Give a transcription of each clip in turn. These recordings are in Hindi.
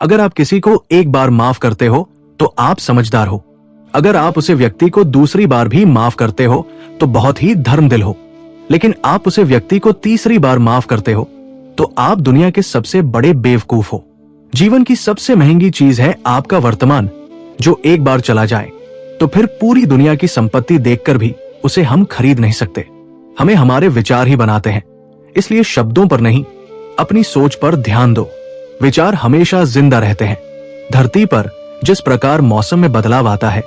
अगर आप किसी को एक बार माफ करते हो तो आप समझदार हो। अगर आप उसे व्यक्ति को दूसरी बार भी माफ करते हो तो बहुत ही धर्मदिल हो। लेकिन आप उसे व्यक्ति को तीसरी बार माफ करते हो तो आप दुनिया के सबसे बड़े बेवकूफ हो। जीवन की सबसे महंगी चीज है आपका वर्तमान, जो एक बार चला जाए तो फिर पूरी दुनिया की संपत्ति देखकर भी उसे हम खरीद नहीं सकते। हमें हमारे विचार ही बनाते हैं, इसलिए शब्दों पर नहीं, अपनी सोच पर ध्यान दो। विचार हमेशा जिंदा रहते हैं। धरती पर जिस प्रकार मौसम में बदलाव आता है,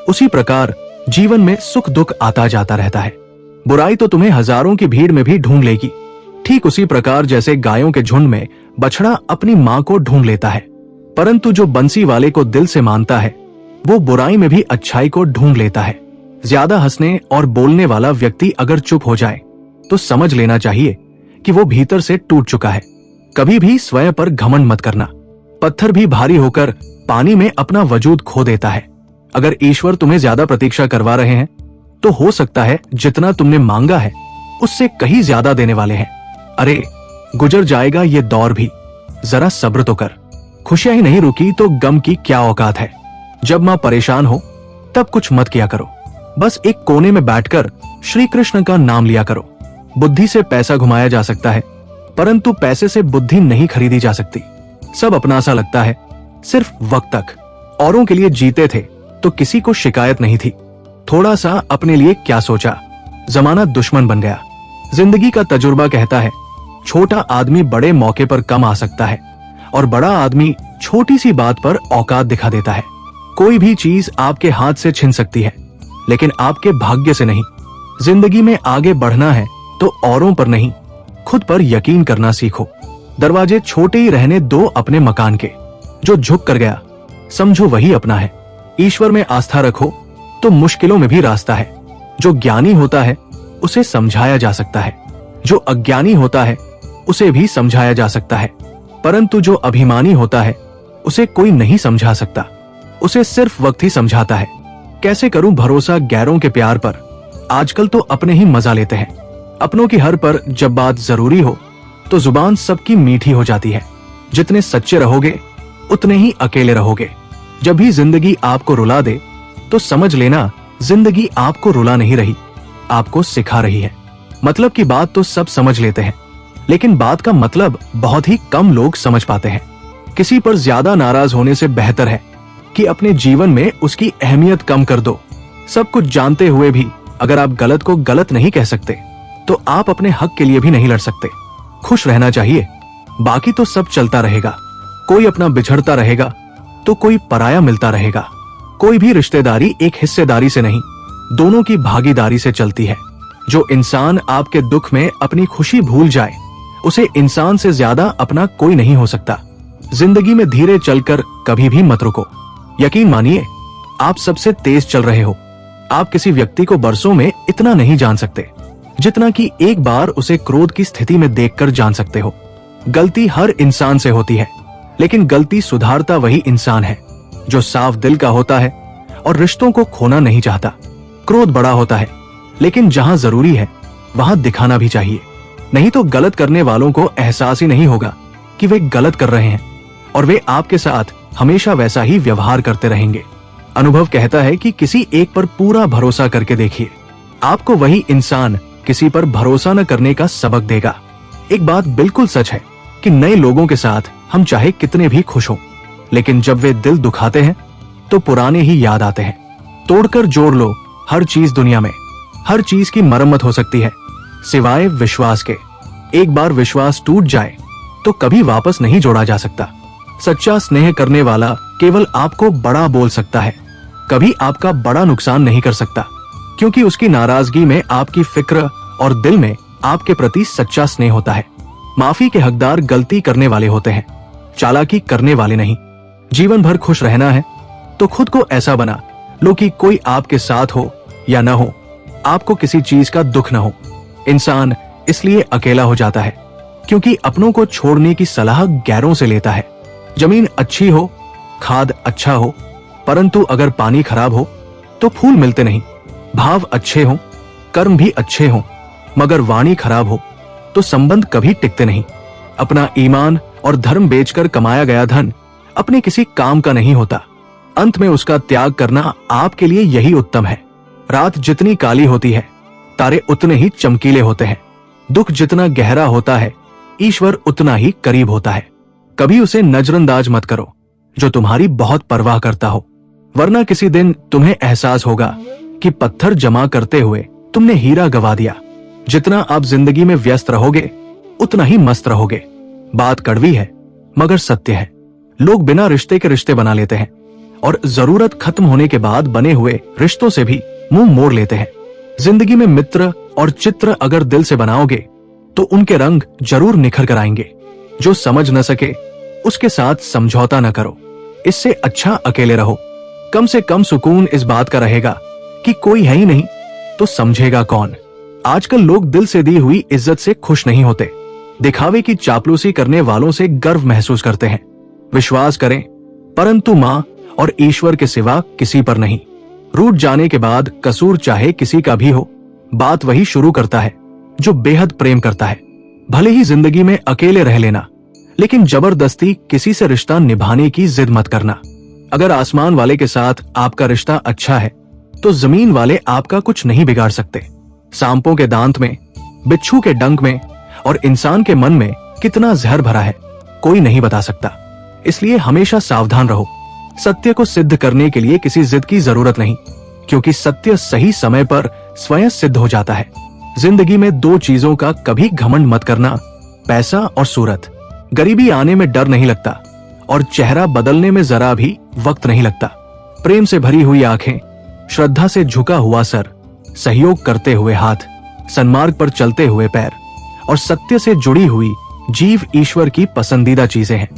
उसी प्रकार जीवन में सुख दुख आता जाता रहता है। बुराई तो तुम्हें हजारों की भीड़ में भी ढूंढ लेगी, ठीक उसी प्रकार जैसे गायों के झुंड में बछड़ा अपनी मां को ढूंढ लेता है। परंतु जो बंसी वाले को दिल से मानता है, वो बुराई में भी अच्छाई को ढूंढ लेता है। ज्यादा हंसने और बोलने वाला व्यक्ति अगर चुप हो जाए तो समझ लेना चाहिए कि वो भीतर से टूट चुका है। कभी भी स्वयं पर घमंड मत करना। पत्थर भी भारी होकर पानी में अपना वजूद खो देता है। अगर ईश्वर तुम्हें ज्यादा प्रतीक्षा करवा रहे हैं तो हो सकता है जितना तुमने मांगा है उससे कहीं ज्यादा देने वाले हैं। अरे गुजर जाएगा ये दौर भी, जरा सब्र तो कर। खुशियां ही नहीं रुकी तो गम की क्या औकात है। जब मां परेशान हो तब कुछ मत किया करो, बस एक कोने में बैठकर श्री कृष्ण का नाम लिया करो। बुद्धि से पैसा घुमाया जा सकता है, परंतु पैसे से बुद्धि नहीं खरीदी जा सकती। सब अपना सा लगता है सिर्फ वक्त तक। औरों के लिए जीते थे तो किसी को शिकायत नहीं थी। थोड़ा सा अपने लिए क्या सोचा, जमाना दुश्मन बन गया। जिंदगी का तजुर्बा कहता है छोटा आदमी बड़े मौके पर कम आ सकता है और बड़ा आदमी छोटी सी बात पर औकात दिखा देता है। कोई भी चीज आपके हाथ से छिन सकती है, लेकिन आपके भाग्य से नहीं। जिंदगी में आगे बढ़ना है तो औरों पर नहीं, खुद पर यकीन करना सीखो। दरवाजे छोटे ही रहने दो अपने मकान के। जो झुक कर गया समझो वही अपना है। ईश्वर में आस्था रखो तो मुश्किलों में भी रास्ता है। जो ज्ञानी होता है उसे समझाया जा सकता है, जो अज्ञानी होता है उसे भी समझाया जा सकता है, परंतु जो अभिमानी होता है उसे कोई नहीं समझा सकता। उसे सिर्फ वक्त ही समझाता है। कैसे करूं भरोसा गैरों के प्यार पर, आजकल तो अपने ही मजा लेते हैं। अपनों की हर पर जब बात जरूरी हो तो जुबान सबकी मीठी हो जाती है। जितने सच्चे रहोगे उतने ही अकेले रहोगे। जब भी जिंदगी आपको रुला दे तो समझ लेना जिंदगी आपको रुला नहीं रही, आपको सिखा रही है। मतलब की बात तो सब समझ लेते हैं, लेकिन बात का मतलब बहुत ही कम लोग समझ पाते हैं। किसी पर ज्यादा नाराज होने से बेहतर है कि अपने जीवन में उसकी अहमियत कम कर दो। सब कुछ जानते हुए भी अगर आप गलत को गलत नहीं कह सकते तो आप अपने हक के लिए भी नहीं लड़ सकते। खुश रहना चाहिए, बाकी तो सब चलता रहेगा। कोई अपना बिछड़ता रहेगा तो कोई पराया मिलता रहेगा। कोई भी रिश्तेदारी एक हिस्सेदारी से नहीं, दोनों की भागीदारी से चलती है। जो इंसान आपके दुख में अपनी खुशी भूल जाए उसे इंसान से ज्यादा अपना कोई नहीं हो सकता। जिंदगी में धीरे चलकर कभी भी मत रुको। यकीन मानिए आप सबसे तेज चल रहे हो। आप किसी व्यक्ति को बरसों में इतना नहीं जान सकते जितना कि एक बार उसे क्रोध की स्थिति में देखकर जान सकते हो। गलती हर इंसान से होती है, लेकिन गलती सुधारता वही इंसान है जो साफ दिल का होता है और रिश्तों को खोना नहीं चाहता। क्रोध बड़ा होता है, लेकिन जहां जरूरी है वहां दिखाना भी चाहिए, नहीं तो गलत करने वालों को एहसास ही नहीं होगा कि वे गलत कर रहे हैं और वे आपके साथ हमेशा वैसा ही व्यवहार करते रहेंगे। अनुभव कहता है कि किसी एक पर पूरा भरोसा करके देखिए, आपको वही इंसान किसी पर भरोसा न करने का सबक देगा। एक बात बिल्कुल सच है कि नए लोगों के साथ हम चाहे कितने भी खुश हों, लेकिन जब वे दिल दुखाते हैं तो पुराने ही याद आते हैं। तोड़कर जोड़ लो हर चीज दुनिया में, हर चीज की मरम्मत हो सकती है सिवाय विश्वास के। एक बार विश्वास टूट जाए तो कभी वापस नहीं जोड़ा जा सकता। सच्चा स्नेह करने वाला केवल आपको बड़ा बोल सकता है, कभी आपका बड़ा नुकसान नहीं कर सकता, क्योंकि उसकी नाराजगी में आपकी फिक्र और दिल में आपके प्रति सच्चा स्नेह होता है। माफी के हकदार गलती करने वाले होते हैं, चालाकी करने वाले नहीं। जीवन भर खुश रहना है तो खुद को ऐसा बना लो कि कोई आपके साथ हो या न हो, आपको किसी चीज का दुख न हो। इंसान इसलिए अकेला हो जाता है क्योंकि अपनों को छोड़ने की सलाह गैरों से लेता है। जमीन अच्छी हो, खाद अच्छा हो, परंतु अगर पानी खराब हो तो फूल मिलते नहीं। भाव अच्छे हों, कर्म भी अच्छे हों, मगर वाणी खराब हो तो संबंध कभी टिकते नहीं। अपना ईमान और धर्म बेचकर कमाया गया धन अपने किसी काम का नहीं होता। अंत में उसका त्याग करना आपके लिए यही उत्तम है। रात जितनी काली होती है, तारे उतने ही चमकीले होते हैं। दुख जितना गहरा होता है, ईश्वर उतना ही करीब होता है। कभी उसे नजरअंदाज मत करो जो तुम्हारी बहुत परवाह करता हो, वरना किसी दिन तुम्हें एहसास होगा कि पत्थर जमा करते हुए तुमने हीरा गवा दिया। जितना आप जिंदगी में व्यस्त रहोगे, उतना ही मस्त रहोगे। बात कड़वी है मगर सत्य है। लोग बिना रिश्ते के रिश्ते बना लेते हैं और जरूरत खत्म होने के बाद बने हुए रिश्तों से भी मुंह मोड़ लेते हैं। जिंदगी में मित्र और चित्र अगर दिल से बनाओगे तो उनके रंग जरूर निखर कर आएंगे। जो समझ न सके उसके साथ समझौता न करो, इससे अच्छा अकेले रहो। कम से कम सुकून इस बात का रहेगा कि कोई है ही नहीं तो समझेगा कौन। आजकल लोग दिल से दी हुई इज्जत से खुश नहीं होते, दिखावे की चापलूसी करने वालों से गर्व महसूस करते हैं। विश्वास करें परंतु मां और ईश्वर के सिवा किसी पर नहीं। रूठ जाने के बाद कसूर चाहे किसी का भी हो, बात वही शुरू करता है जो बेहद प्रेम करता है। भले ही जिंदगी में अकेले रह लेना, लेकिन जबरदस्ती किसी से रिश्ता निभाने की जिद मत करना। अगर आसमान वाले के साथ आपका रिश्ता अच्छा है तो जमीन वाले आपका कुछ नहीं बिगाड़ सकते। सांपों के दांत में, बिच्छू के डंक में और इंसान के मन में कितना जहर भरा है, कोई नहीं बता सकता। इसलिए हमेशा सावधान रहो। सत्य को सिद्ध करने के लिए किसी जिद की जरूरत नहीं, क्योंकि सत्य सही समय पर स्वयं सिद्ध हो जाता है। जिंदगी में दो चीजों का कभी घमंड मत करना, पैसा और सूरत। गरीबी आने में डर नहीं लगता और चेहरा बदलने में जरा भी वक्त नहीं लगता। प्रेम से भरी हुई आंखें, श्रद्धा से झुका हुआ सर, सहयोग करते हुए हाथ, सन्मार्ग पर चलते हुए पैर और सत्य से जुड़ी हुई जीव ईश्वर की पसंदीदा चीजें हैं।